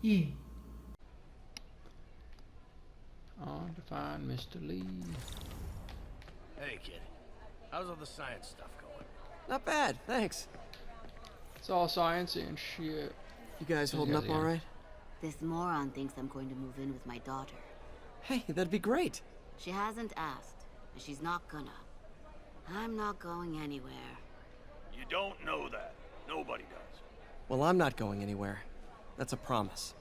Yeah. On to find Mr. Lee. Hey, kid. How's all the science stuff going? Not bad, thanks. It's all science and shit. You guys holding up all right? This moron thinks I'm going to move in with my daughter. Hey, that'd be great. She hasn't asked, and she's not gonna. I'm not going anywhere. You don't know that. Nobody does. Well, I'm not going anywhere. That's a promise.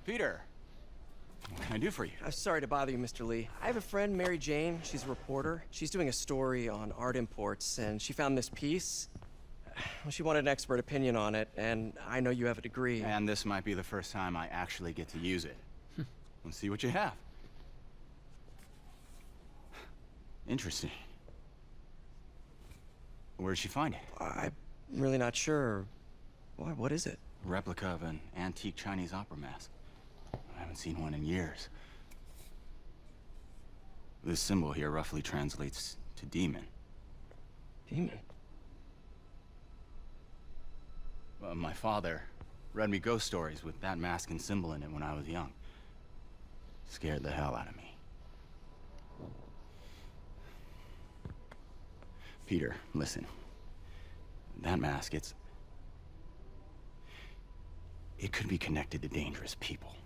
Peter, what can I do for you? I'm sorry to bother you, Mr. Lee. I have a friend, Mary Jane. She's a reporter. She's doing a story on art imports, and she found this piece. Well, she wanted an expert opinion on it, and I know you have a degree. And this might be the first time I actually get to use it. Let's see what you have. Interesting. Where'd she find it? I'm really not sure. Why, what is it? A replica of an antique Chinese opera mask. I haven't seen one in years. This symbol here roughly translates to demon. Demon? My father read me ghost stories with that mask and symbol in it when I was young. Scared the hell out of me. Peter, listen. That mask, it could be connected to dangerous people.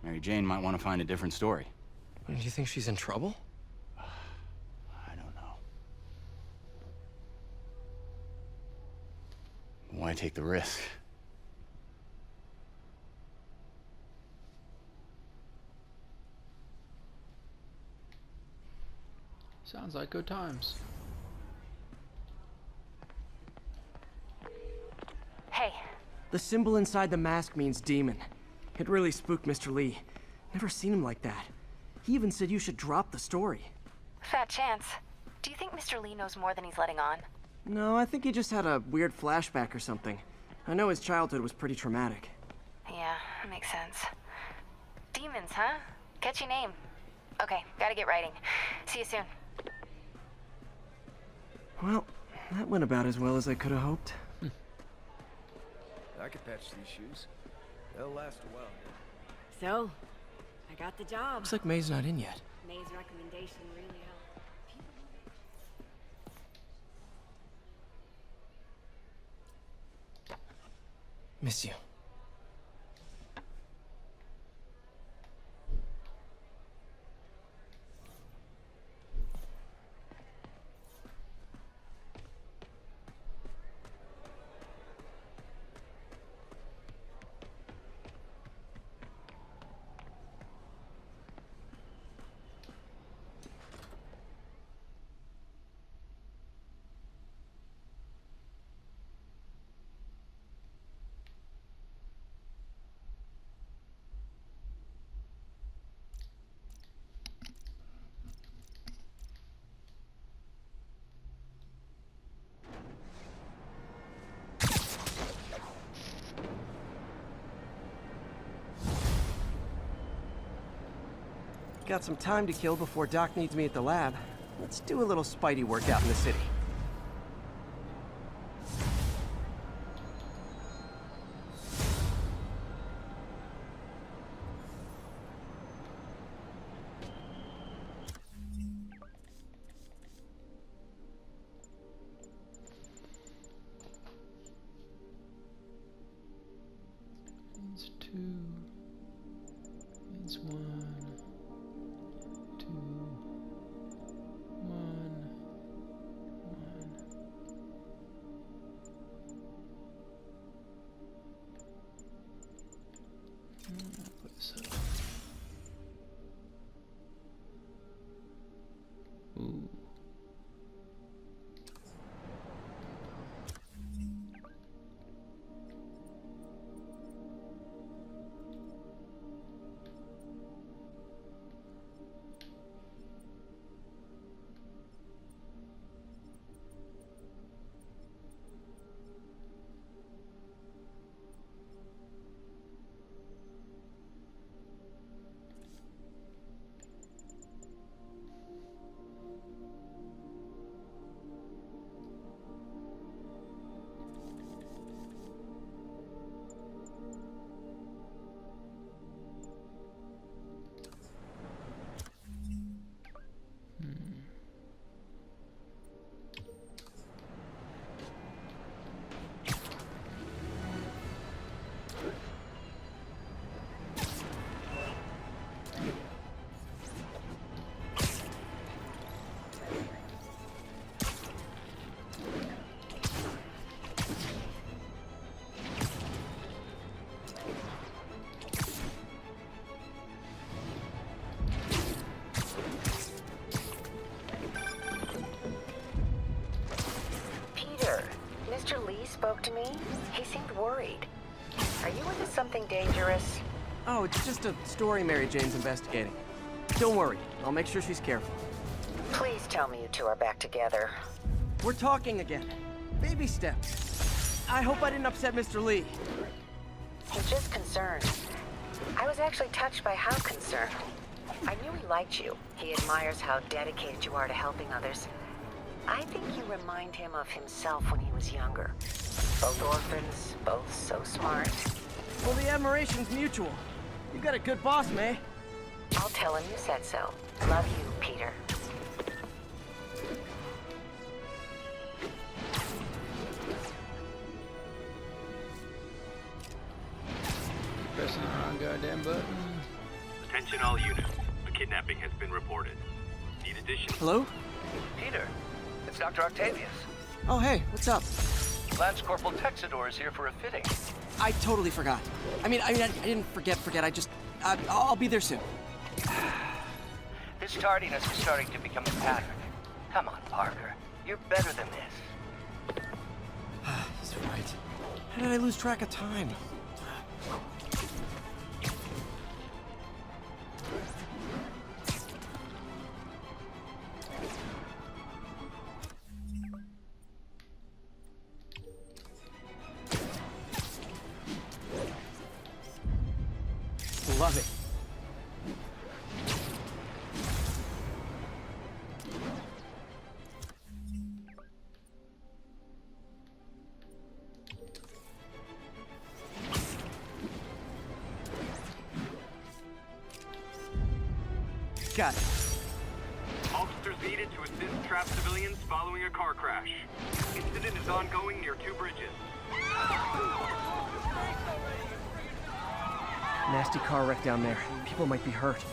Mary Jane might want to find a different story. Do you think she's in trouble? I don't know. Why take the risk? Sounds like good times. Hey. The symbol inside the mask means demon. It really spooked Mr. Lee. Never seen him like that. He even said you should drop the story. Fat chance. Do you think Mr. Lee knows more than he's letting on? No, I think he just had a weird flashback or something. I know his childhood was pretty traumatic. Yeah, that makes sense. Demons, huh? Catchy name. Okay, gotta get writing. See you soon. Well, that went about as well as I could have hoped. I could patch these shoes. They'll last a while. So, I got the job. Looks like May's not in yet. May's recommendation really helped. Miss you. Got some time to kill before Doc needs me at the lab. Let's do a little Spidey workout in the city. Means two. Means one. Two. One. One. I'll put this up. Ooh. worried. Are you into something dangerous? Oh, it's just a story Mary Jane's investigating. Don't worry, I'll make sure she's careful. Please tell me you two are back together. We're talking again. Baby steps. I hope I didn't upset Mr. Lee. He's just concerned. I was actually touched by how concerned. I knew he liked you. He admires how dedicated you are to helping others. I think you remind him of himself when he was younger. Both orphans, both so smart. Well, the admiration's mutual. You got a good boss, May. I'll tell him you said so. Love you, Peter. Pressing the wrong goddamn button. Attention all units. A kidnapping has been reported. Need additional... Hello? Peter, it's Dr. Octavius. Oh, hey, what's up? Lance Corporal Texador is here for a fitting. I totally forgot. I didn't forget. I'll be there soon. This tardiness is starting to become a pattern. Come on, Parker. You're better than this. He's right. How did I lose track of time? Love it. Got it. Officers needed to assist trapped civilians following a car crash. Incident is ongoing near 2 bridges. Nasty car wreck down there. People might be hurt.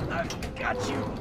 I've got you.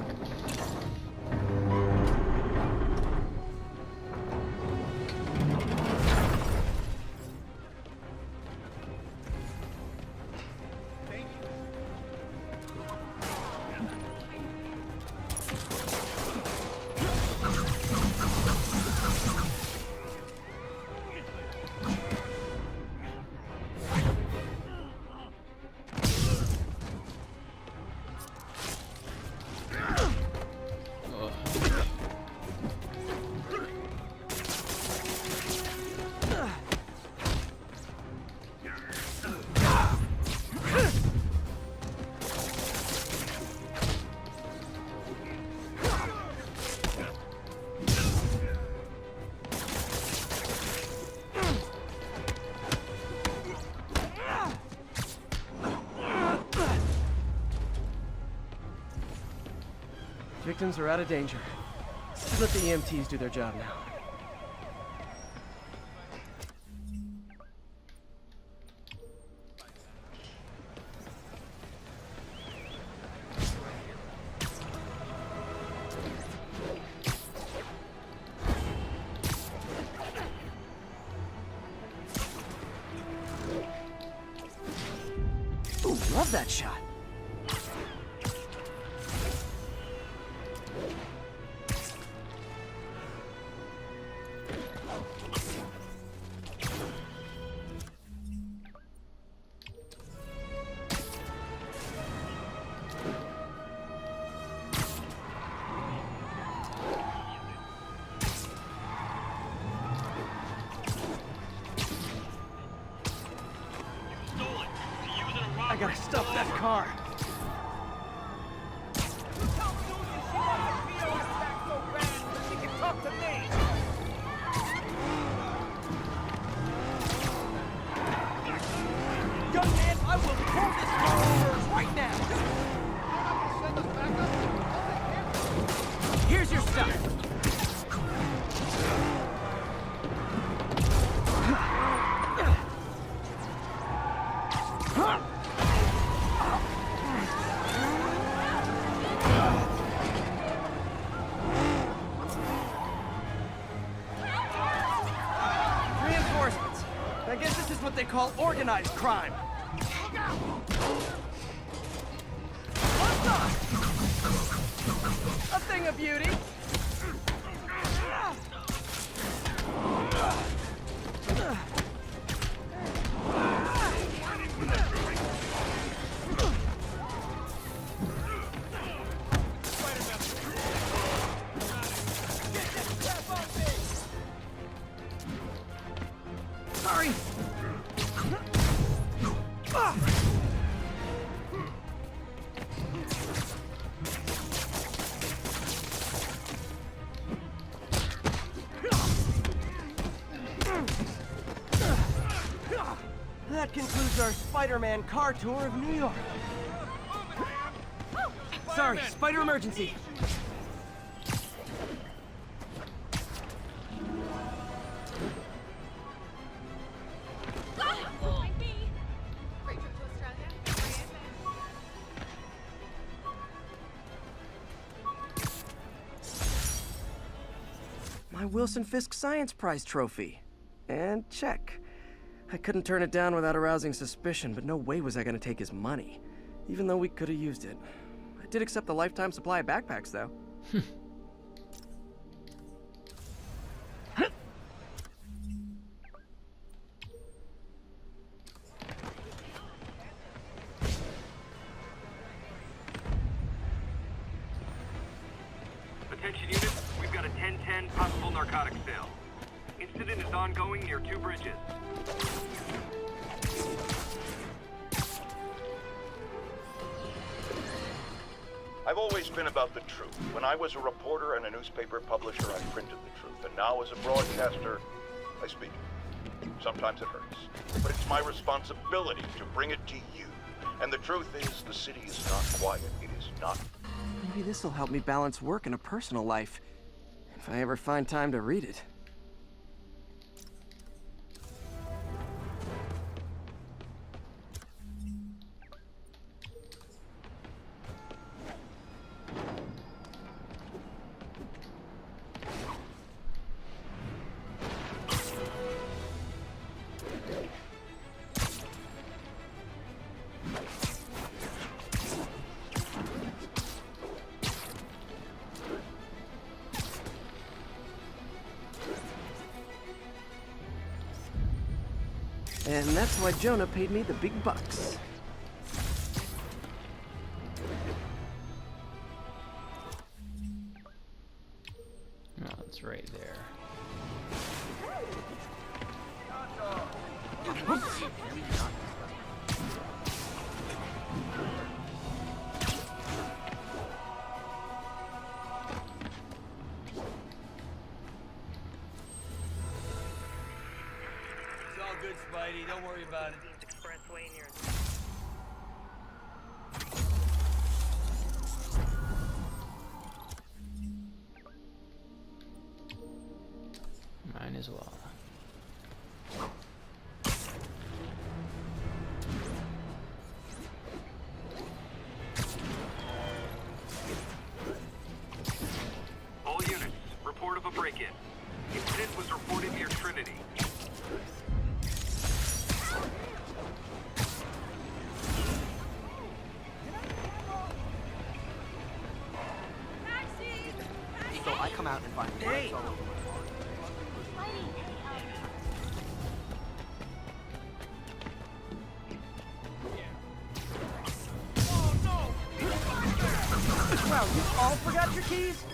Victims are out of danger. Let's let the EMTs do their job now. Ooh, love that shot. I gotta stop that car. Young man, I will pull this car over right now. Here's your stuff. Reinforcements. I guess this is what they call organized crime. A thing of beauty. our Spider-Man car tour of New York. Sorry, spider emergency. My Wilson Fisk Science Prize trophy. And check. I couldn't turn it down without arousing suspicion, but no way was I gonna take his money. Even though we could have used it. I did accept the lifetime supply of backpacks, though. Attention units, we've got a 10-10 possible narcotics sale. Incident is ongoing near 2 bridges. I've always been about the truth. When I was a reporter and a newspaper publisher, I printed the truth. And now as a broadcaster, I speak it. Sometimes it hurts. But it's my responsibility to bring it to you. And the truth is, the city is not quiet. It is not. Maybe this'll help me balance work and a personal life. If I ever find time to read it. And that's why Jonah paid me the big bucks. Oh, it's right there. Good, Spidey. Don't worry about it. Expressway near. Mine as well. All units, report of a break-in. Incident was reported near Trinity. So I come out and find bullets all over Wow, you all forgot your keys?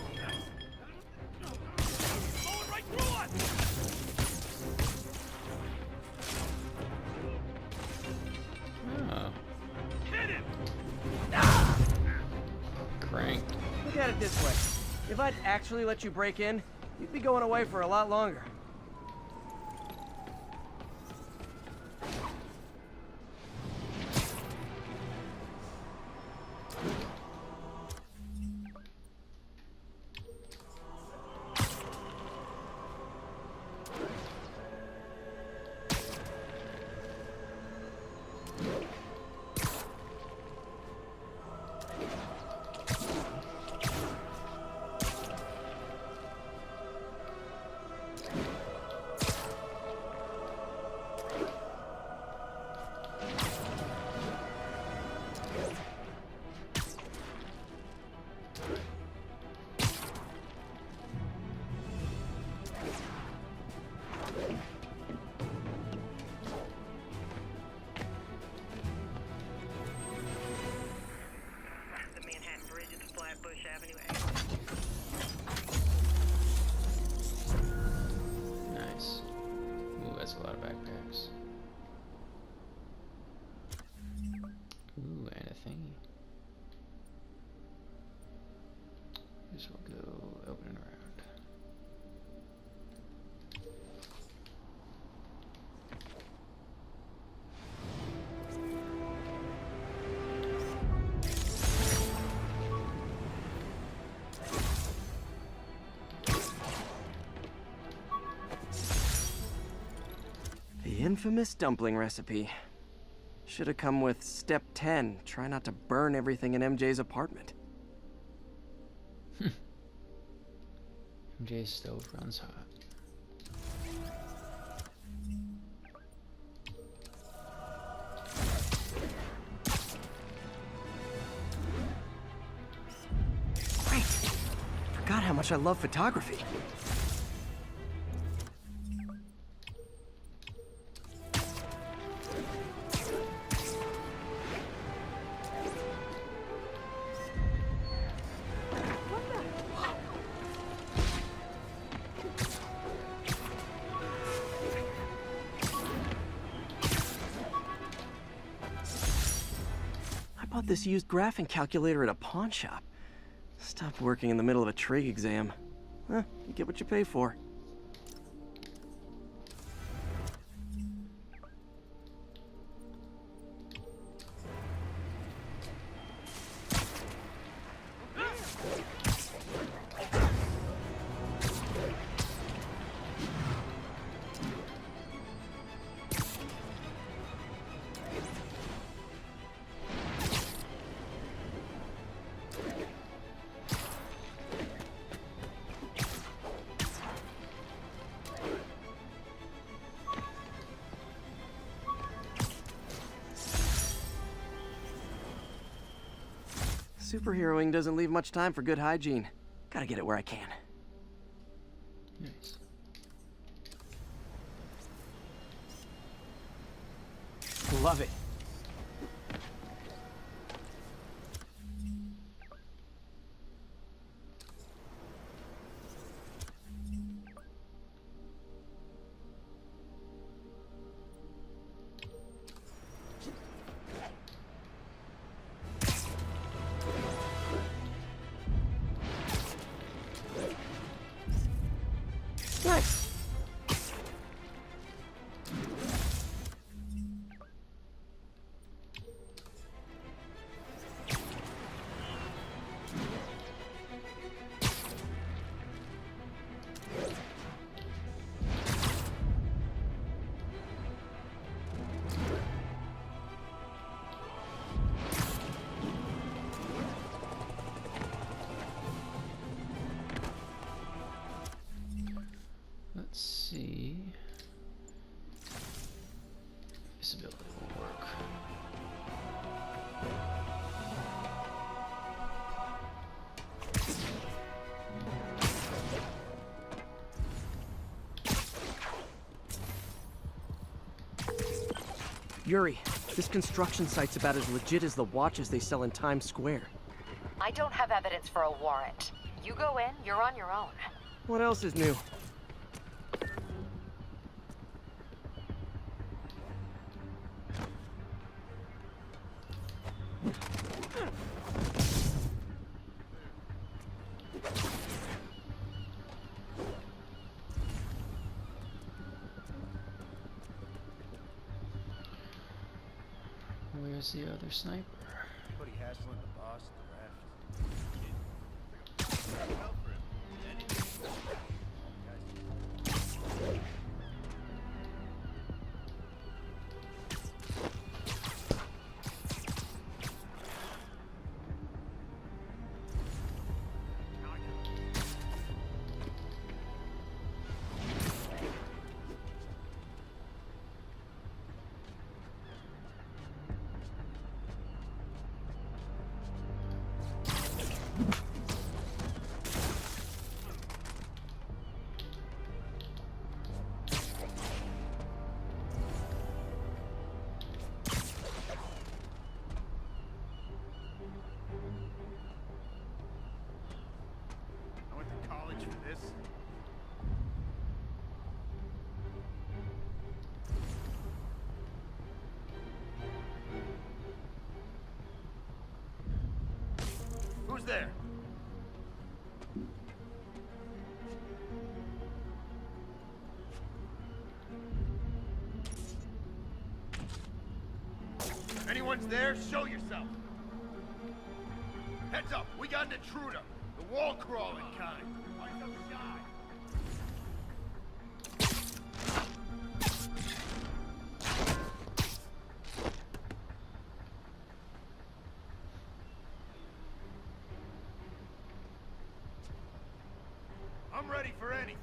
Oh. Crank. Look at it this way. If I'd actually let you break in, you'd be going away for a lot longer. Nice. Ooh, that's a lot of backpacks. Ooh, and a thingy. This will go open and around. infamous dumpling recipe. Should have come with step 10. Try not to burn everything in MJ's apartment. MJ's stove runs hot. Great! Forgot how much I love photography. I bought this used graphing calculator at a pawn shop. Stopped working in the middle of a trig exam. You get what you pay for. Superheroing doesn't leave much time for good hygiene. Gotta get it where I can. Nice. Love it. Nice. Let's see. Visibility will work. Yuri, this construction site's about as legit as the watches they sell in Times Square. I don't have evidence for a warrant. You go in, you're on your own. What else is new? Where's the other sniper? Anybody hassling the boss at the raft? Help for him. I went to college for this. Who's there? Anyone's there? Show yourself. Heads up, we got an intruder. The wall crawling kind. Eyes up shy. I'm ready for anything.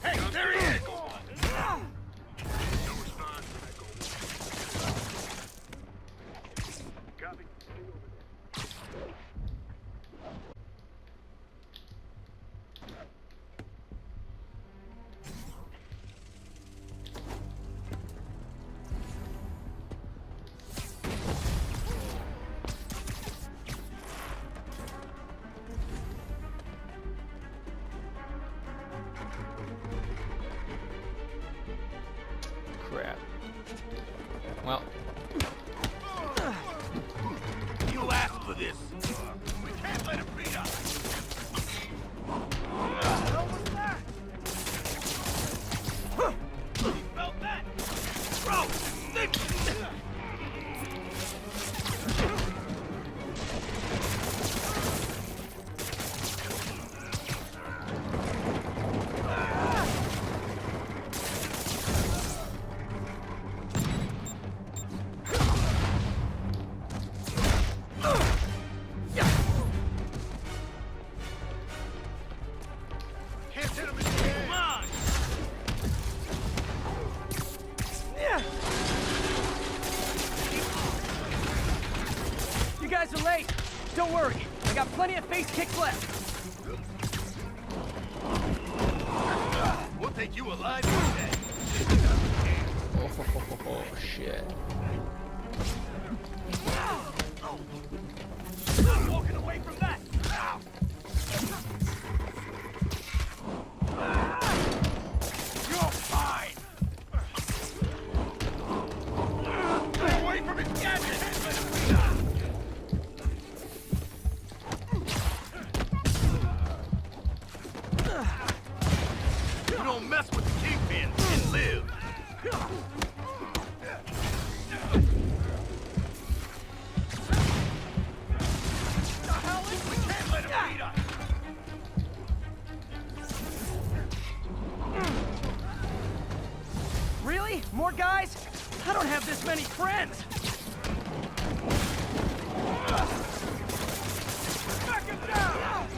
Hey, there he is! Crap. Well, You asked for this. We can't let him beat us. What the hell was that? You felt that? Bro, can't hit him in the head. Come on! You guys are late. Don't worry. I got plenty of face kicks left. We'll take you alive today. oh shit. I'm walking away from that. Ow. You're fine. Get away from his gadget. You don't mess with the kingpin and live. We can't let him beat us. Really? More guys? I don't have this many friends. Back him down.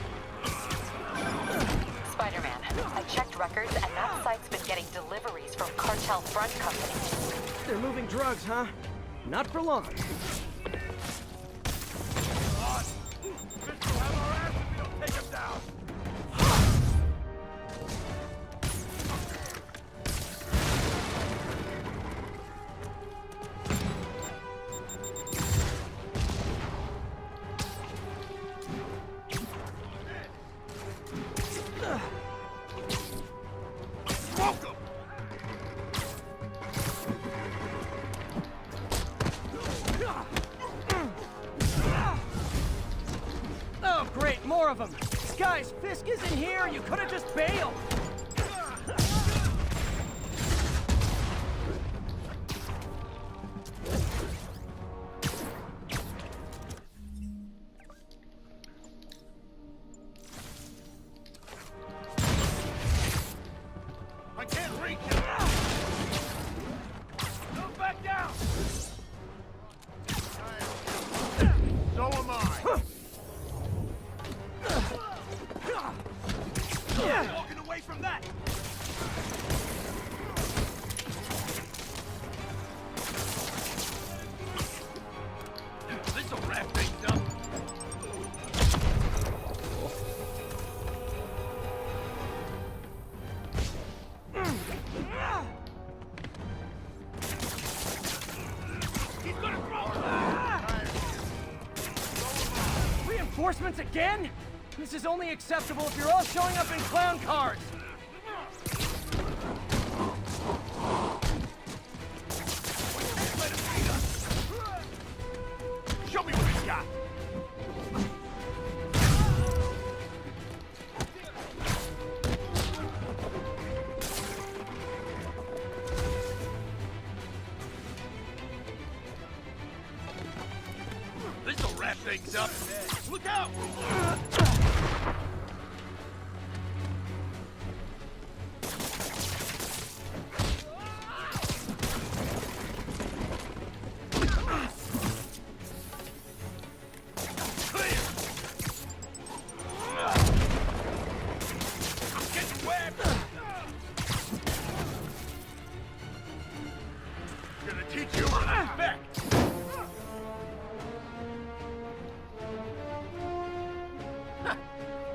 Spider-Man, I checked records and that site's been getting deliveries from cartel front companies. They're moving drugs, huh? Not for long. This will have our ass if we don't take him down. Smoke him! Oh, great, more of them. Guys, Fisk isn't here. You could have just bailed. I can't reach him! Go back down! So am I! Walking away from that! This'll wrap things up! He's gonna throw! Reinforcements again? This is only acceptable if you're all showing up in clown cars! Show me what you got! This'll wrap things up. Look out!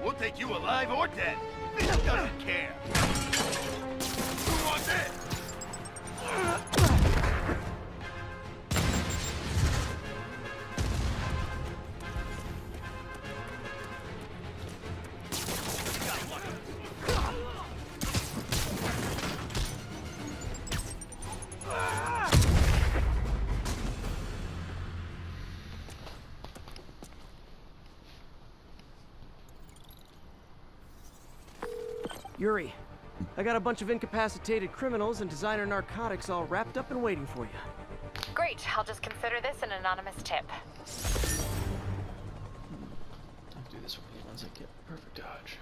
We'll take you alive or dead. This doesn't care. Who wants it? Yuri, I got a bunch of incapacitated criminals and designer narcotics all wrapped up and waiting for you. Great, I'll just consider this an anonymous tip. I'll do this one once I get perfect dodge.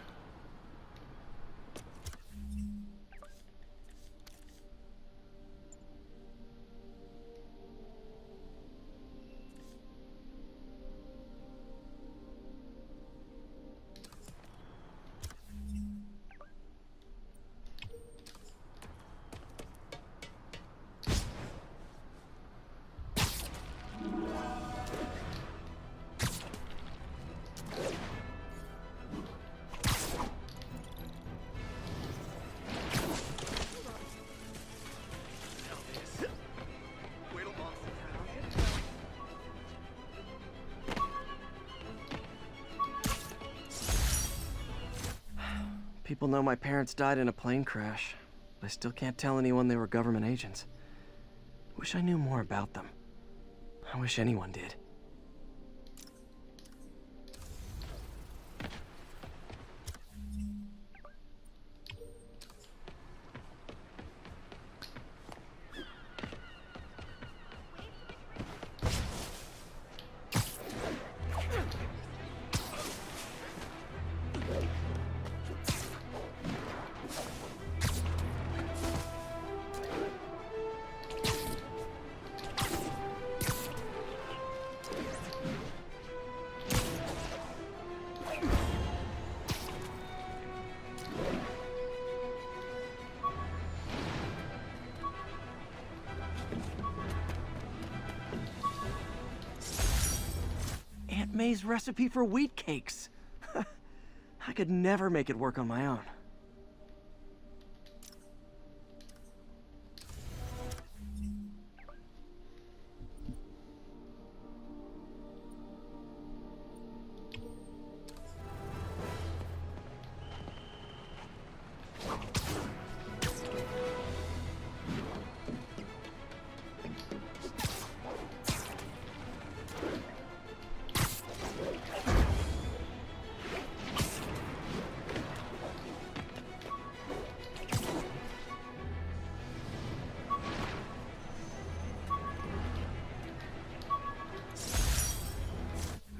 People know my parents died in a plane crash. I still can't tell anyone they were government agents. Wish I knew more about them. I wish anyone did. Aunt May's recipe for wheat cakes. I could never make it work on my own.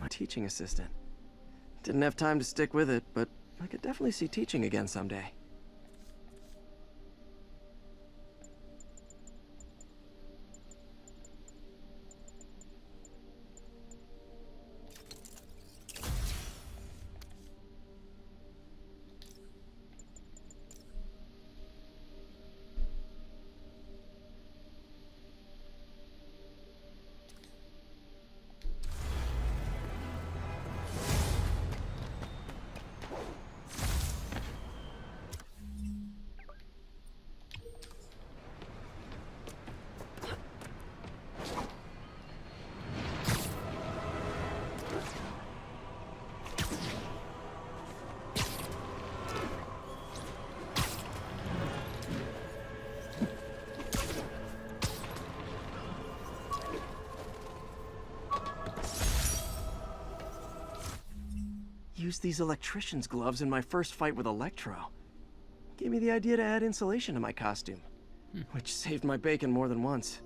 Teaching assistant. Didn't have time to stick with it, but I could definitely see teaching again someday. used these electrician's gloves in my first fight with Electro. Gave me the idea to add insulation to my costume, which saved my bacon more than once.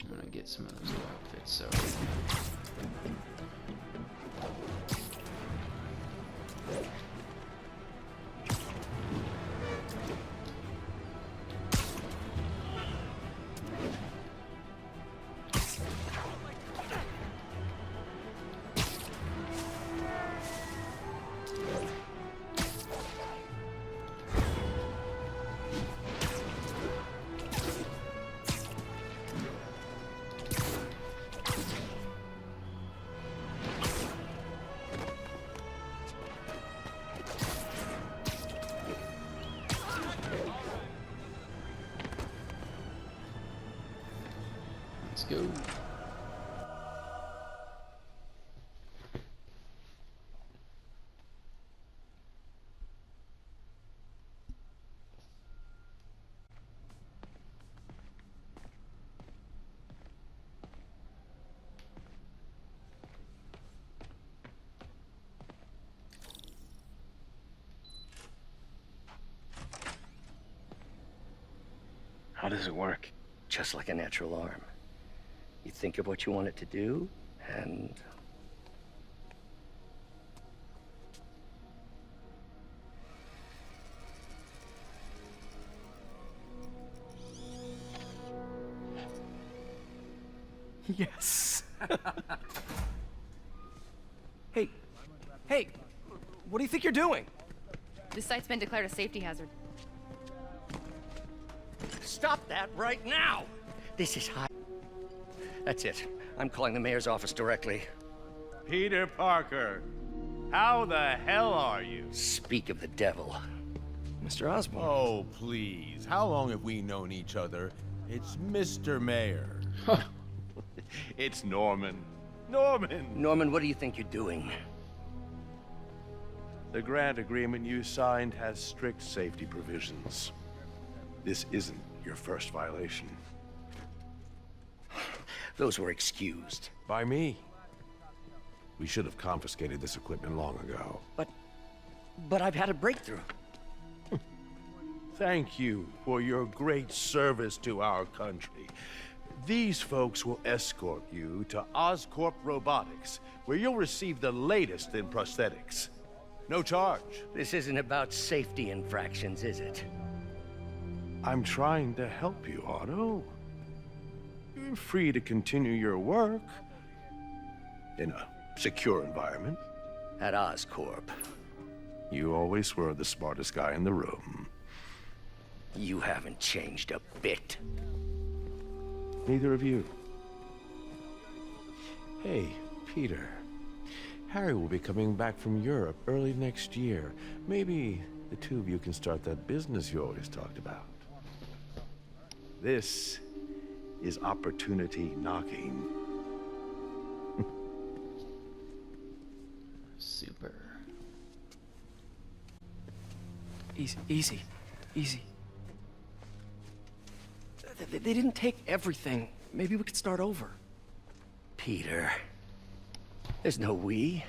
I'm gonna get some of those new outfits, so. Let's go. How does it work? Just like a natural arm. You think of what you want it to do, and... Yes! Hey, hey, what do you think you're doing? This site's been declared a safety hazard. Stop that right now! This is high. That's it. I'm calling the mayor's office directly. Peter Parker, how the hell are you? Speak of the devil. Mr. Osborn. Oh, please. How long have we known each other? It's Mr. Mayor. It's Norman. Norman! Norman, what do you think you're doing? The grant agreement you signed has strict safety provisions. This isn't your first violation. Those were excused. By me. We should have confiscated this equipment long ago. But I've had a breakthrough. Thank you for your great service to our country. These folks will escort you to Oscorp Robotics, where you'll receive the latest in prosthetics. No charge. This isn't about safety infractions, is it? I'm trying to help you, Otto. You're free to continue your work in a secure environment. At Oscorp. You always were the smartest guy in the room. You haven't changed a bit. Neither of you. Hey, Peter. Harry will be coming back from Europe early next year. Maybe the two of you can start that business you always talked about. This is opportunity knocking. Super. Easy, easy, easy. They didn't take everything. Maybe we could start over. Peter, there's no we.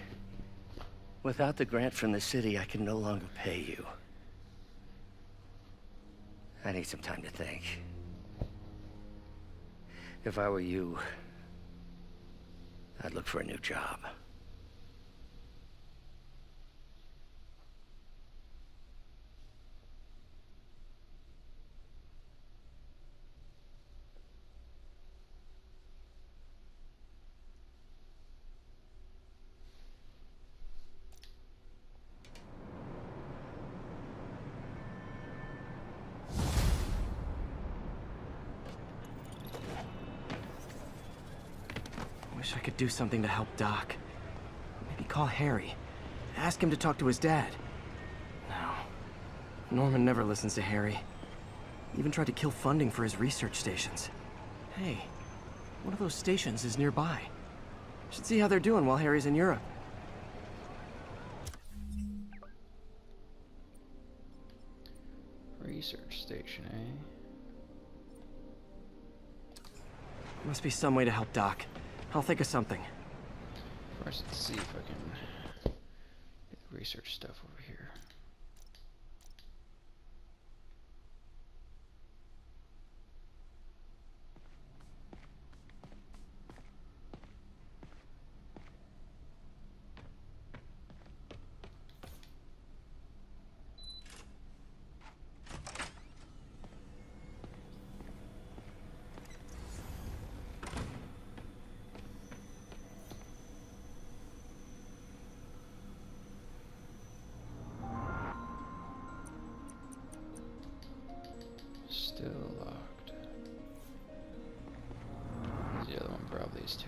Without the grant from the city, I can no longer pay you. I need some time to think. If I were you, I'd look for a new job. Wish I could do something to help Doc. Maybe call Harry. Ask him to talk to his dad. No. Norman never listens to Harry. Even tried to kill funding for his research stations. Hey, one of those stations is nearby. Should see how they're doing while Harry's in Europe. Research station, eh? Must be some way to help Doc. I'll think of something. First, let's see if I can get the research stuff over here. Still locked. The other one probably is too.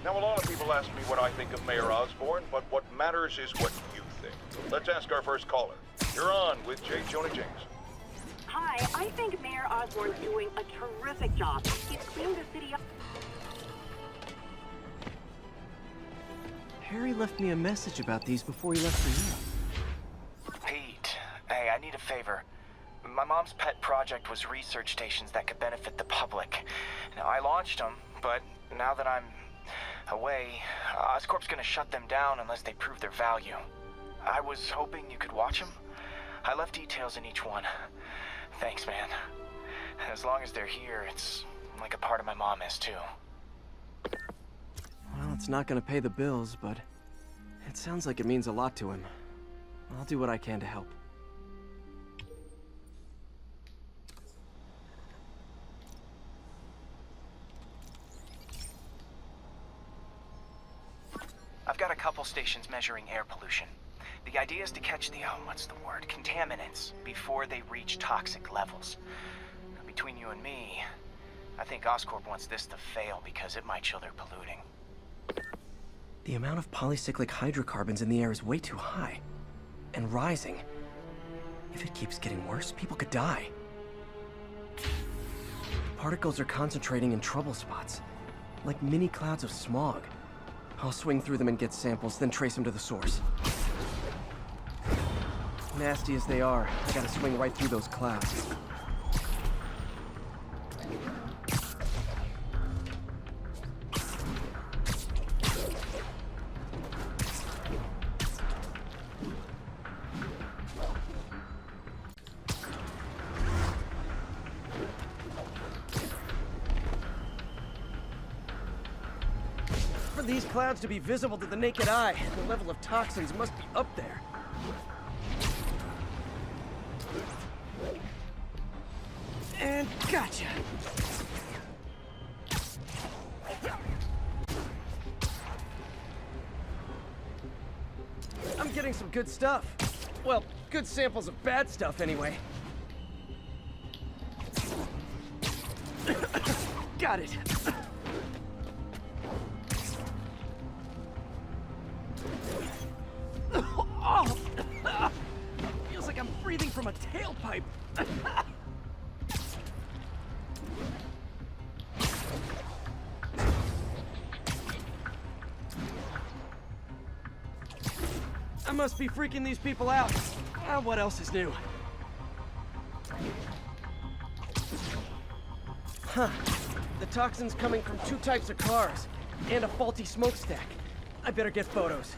Now, a lot of people ask me what I think of Mayor Osborn, but what matters is what you think. Let's ask our first caller. You're on with J. Jonah James. Hi, I think Mayor Osborn's doing a terrific job. He's cleaned the city up. Harry left me a message about these before he left for Europe. Pete, hey, I need a favor. My mom's pet project was research stations that could benefit the public. Now, I launched them, but now that I'm away, Oscorp's gonna shut them down unless they prove their value. I was hoping you could watch them. I left details in each one. Thanks, man. As long as they're here, it's like a part of my mom is too. Well, it's not gonna pay the bills, but it sounds like it means a lot to him. I'll do what I can to help. I've got a couple stations measuring air pollution. The idea is to catch the, what's the word, contaminants before they reach toxic levels. Between you and me, I think Oscorp wants this to fail because it might show they're polluting. The amount of polycyclic hydrocarbons in the air is way too high. And rising. If it keeps getting worse, people could die. The particles are concentrating in trouble spots, like mini clouds of smog. I'll swing through them and get samples, then trace them to the source. Nasty as they are, I gotta swing right through those clouds. For these clouds to be visible to the naked eye, the level of toxins must be up there. And gotcha! I'm getting some good stuff. Well, good samples of bad stuff anyway. Got it. Oh! Feels like I'm breathing from a tailpipe. I must be freaking these people out. What else is new? Huh. The toxin's coming from 2 types of cars, and a faulty smokestack. I better get photos.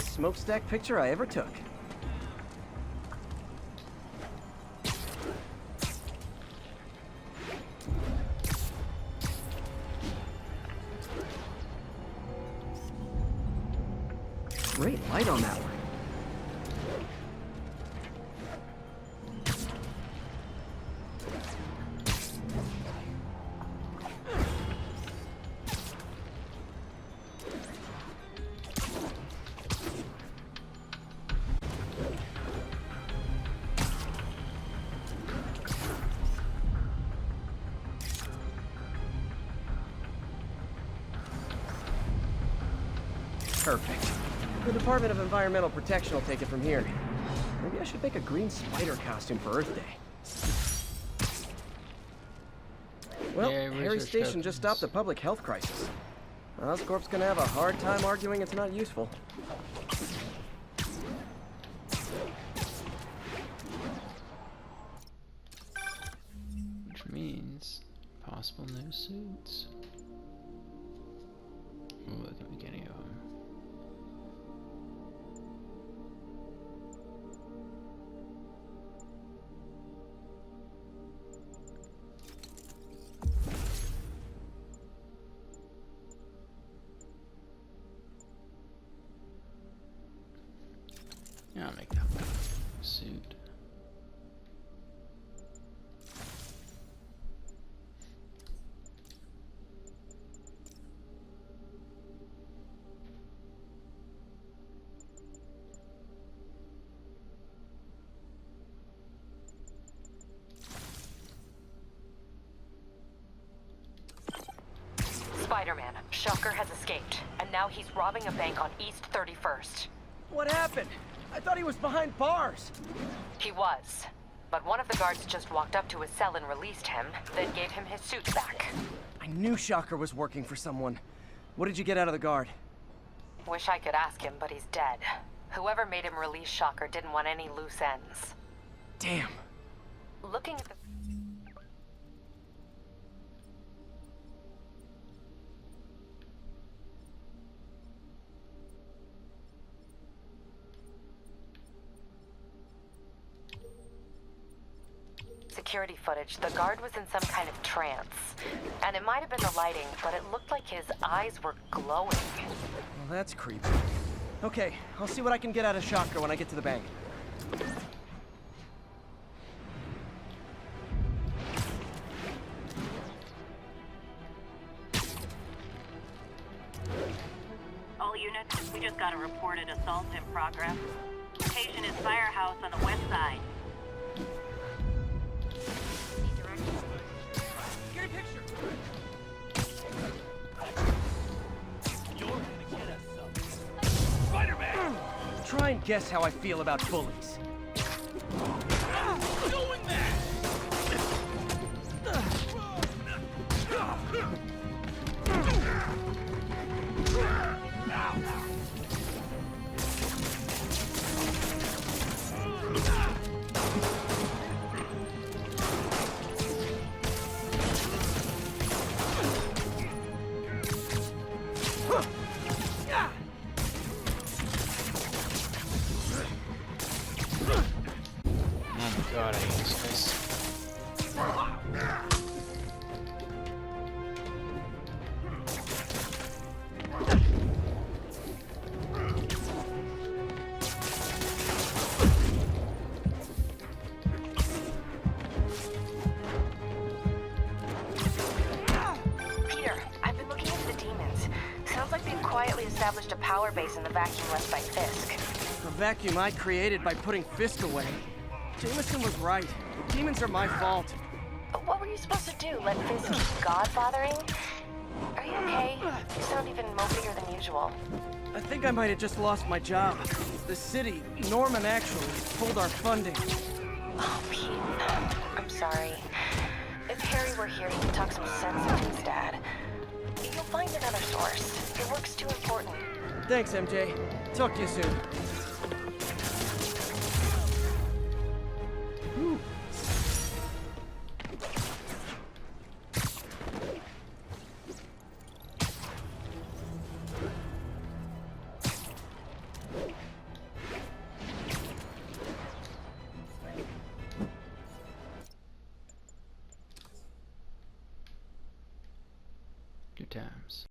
best smokestack picture I ever took. Great light on that one. Perfect. The Department of Environmental Protection will take it from here. Maybe I should make a green spider costume for Earth Day. Well, Yeah, Harry research Station tokens. just stopped a public health crisis. Oscorp's gonna have a hard time arguing it's not useful. Which means possible new suits. Ooh, I can make any of them. Yeah, I'll make that one. Suit. Spider-Man, Shocker has escaped, and now he's robbing a bank on East 31st. What happened? I thought he was behind bars. He was. But one of the guards just walked up to his cell and released him, then gave him his suit back. I knew Shocker was working for someone. What did you get out of the guard? Wish I could ask him, but he's dead. Whoever made him release Shocker didn't want any loose ends. Damn. Looking at the... security footage, the guard was in some kind of trance. And it might have been the lighting, but it looked like his eyes were glowing. Well, that's creepy. Okay, I'll see what I can get out of Shocker when I get to the bank. All units, we just got a reported assault in progress. Location is Firehouse on the west side. Get a picture! You're gonna get us some. Spider-Man! Try and guess how I feel about bullies. Doing that! Oh my god, I hate this place. Peter, I've been looking into the demons. Sounds like they've quietly established a power base in the vacuum left by Fisk. A vacuum I created by putting Fisk away. Jameson was right. The demons are my fault. What were you supposed to do? Let Fisk keep godfathering? Are you okay? You sound even mopier than usual. I think I might have just lost my job. The city, Norman actually, pulled our funding. Oh, Pete. I'm sorry. If Harry were here, he could talk some sense into his dad. You'll find another source. Your work's too important. Thanks, MJ. Talk to you soon. Whew. Good times.